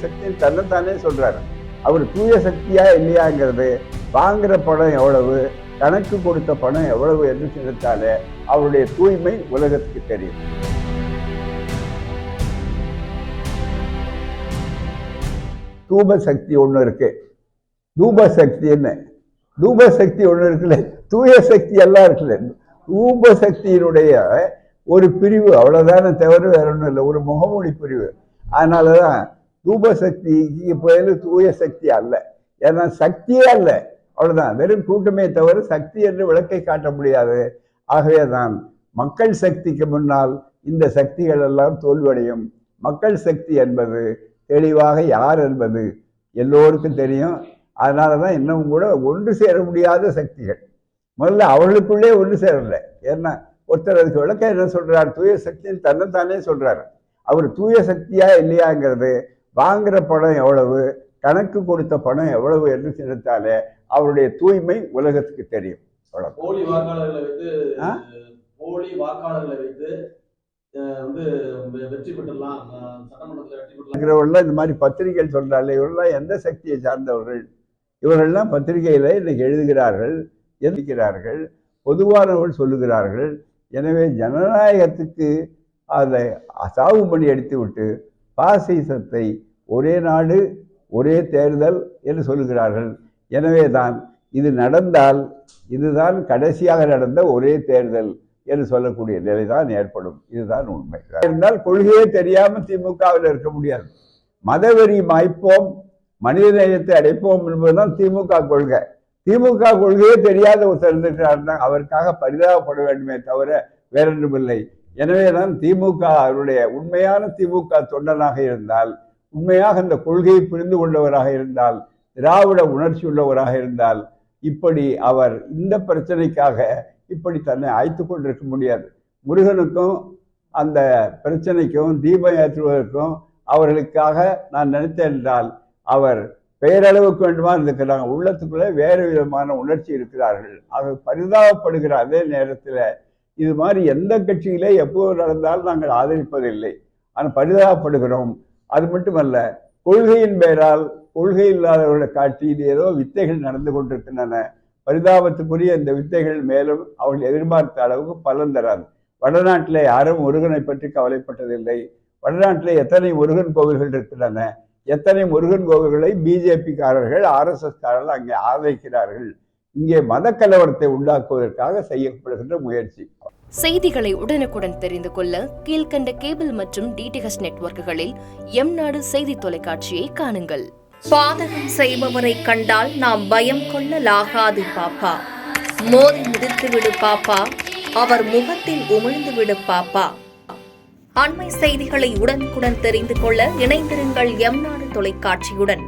சக்தின்னு தன்னைத்தானே சொல்றாரு. அவர் தூய சக்தியா இல்லையாங்கிறது வாங்குற பணம் எவ்வளவு, கணக்கு கொடுத்த பணம் எவ்வளவு என்று நினைத்தாலே அவருடைய தூய்மை உலகத்துக்கு தெரியும். தூப சக்தி ஒண்ணு இருக்கு, தூப சக்தி என்ன, தூப சக்தி ஒண்ணு இருக்குல்ல, தூய சக்தி எல்லாம் இருக்குல்ல. தூப சக்தியினுடைய ஒரு பிரிவு அவ்வளவுதானே தவிர வேற ஒன்றும் இல்லை, ஒரு முகமூடி பிரிவு. அதனாலதான் தூப சக்திக்கு பதில் தூய சக்தி அல்ல. ஏன்னா சக்தியே அல்ல, அவ்வளவுதான், வெறும் கூட்டமே தவிர சக்தி என்று விளக்கை காட்ட முடியாது. ஆகவேதான் மக்கள் சக்திக்கு முன்னால் இந்த சக்திகள் எல்லாம் தோல்வியடையும். மக்கள் சக்தி என்பது தெளிவாக யார் என்பது எல்லோருக்கும் தெரியும். அதனாலதான் இன்னும் கூட ஒன்று சேர முடியாத சக்திகள். முதல்ல அவர்களுக்குள்ளே ஒன்று சேரல. ஏன்னா ஒருத்தர் அதுக்கு விளக்க என்ன சொல்றார், தூய சக்தின்னு தன்னைத்தானே சொல்றாரு. அவர் தூய சக்தியா இல்லையாங்கிறது வாங்குற பணம் எவ்வளவு, கணக்கு கொடுத்த பணம் எவ்வளவு என்று நினைத்தாலே அவருடைய தூய்மை உலகத்துக்கு தெரியும். போலி வாக்காளர்களை வைத்து வெற்றி பெற்றலாம், சட்டமன்றத்தில் வெற்றி பெற்றலாம். இந்த மாதிரி பத்திரிகைகள் சொல்றாங்க. இவரெல்லாம் எந்த சக்தியை சார்ந்தவர்கள்? இவர்கள்லாம் பத்திரிகையில இன்னைக்கு எழுதுகிறார்கள், எழுதுகிறார்கள், பொதுவானவர்கள் சொல்லுகிறார்கள். எனவே ஜனநாயகத்துக்கு அதை சாவு பண்ணி அடித்து விட்டு பாசிசத்தை ஒரே நாடு ஒரே தேர்தல் என்று சொல்லுகிறார்கள். எனவே தான் இது நடந்தால் இதுதான் கடைசியாக நடந்த ஒரே தேர்தல் என்று சொல்லக்கூடிய நிலைதான் ஏற்படும். இதுதான் உண்மை. இருந்தால் கொள்கையே தெரியாம திமுகவில் இருக்க முடியாது. மதவெறி மாய்ப்போம், மனித நேயத்தை அடைப்போம் என்பதுதான் திமுக கொள்கை. திமுக கொள்கையே தெரியாத ஒருத்தர் இருந்திருக்கிறார்னா அவருக்காக பரிதாபப்பட வேண்டுமே தவிர வேறொன்றுமில்லை. எனவேதான் திமுக அவருடைய உண்மையான திமுக தொண்டனாக இருந்தால், உண்மையாக இந்த கொள்கையை புரிந்து கொண்டவராக இருந்தால், திராவிட உணர்ச்சி உள்ளவராக இருந்தால், இப்படி அவர் இந்த பிரச்சனைக்காக இப்படி தன்னை ஆய்த்து கொண்டிருக்க முடியாது. முருகனுக்கும் அந்த பிரச்சனைக்கும் தீபம் ஏற்றுவதற்கும் அவர்களுக்காக நான் நினைத்தேன் என்றால் அவர் பெயரளவுக்கு வேண்டுமா இருக்கிறாங்க, உள்ளத்துக்குள்ளே வேறு விதமான உணர்ச்சி இருக்கிறார்கள். ஆக பரிதாபப்படுகிற அதே நேரத்தில் இது மாதிரி எந்த கட்சியிலே எப்போது நடந்தாலும் நாங்கள் ஆதரிப்பதில்லை, ஆனால் பரிதாபப்படுகிறோம். அது மட்டுமல்ல, கொள்கையின் பெயரால் கொள்கை இல்லாதவர்களை காட்டி இது ஏதோ வித்தைகள் நடந்து கொண்டிருக்கின்றன. பரிதாபத்துக்குரிய இந்த வித்தைகள் மேலும் அவர்கள் எதிர்பார்த்த அளவுக்கு பலன் தராது. வடநாட்டிலே யாரும் முருகனை பற்றி கவலைப்பட்டதில்லை. வடநாட்டிலே எத்தனை முருகன் கோவில்கள் இருக்கின்றன, எத்தனை முருகன் கோவில்களை பிஜேபிக்காரர்கள் RSSகாரர்கள் அங்கே ஆதரிக்கிறார்கள். இங்கே மத கலவரத்தை உண்டாக்குவதற்காக செய்யப்படுகின்ற முயற்சி. செய்திகளை உடனுக்குடன் தெரிந்து கொள்ள கீழ்கண்ட கேபிள் மற்றும் DTH நெட்வொர்க்குகளில் எம்நாடு செய்தி தொலைக்காட்சியை காணுங்கள். பாதகம் செய்பவரை கண்டால் நாம் பயம் கொள்ளலாகாது பாப்பா. மோதி மிதித்துவிடு பாப்பா, அவர் முகத்தில் உமிழ்ந்துவிடு பாப்பா. அண்மை செய்திகளை உடனுக்குடன் தெரிந்து கொள்ள இணைந்திருங்கள் எம்நாடு தொலைக்காட்சியுடன்.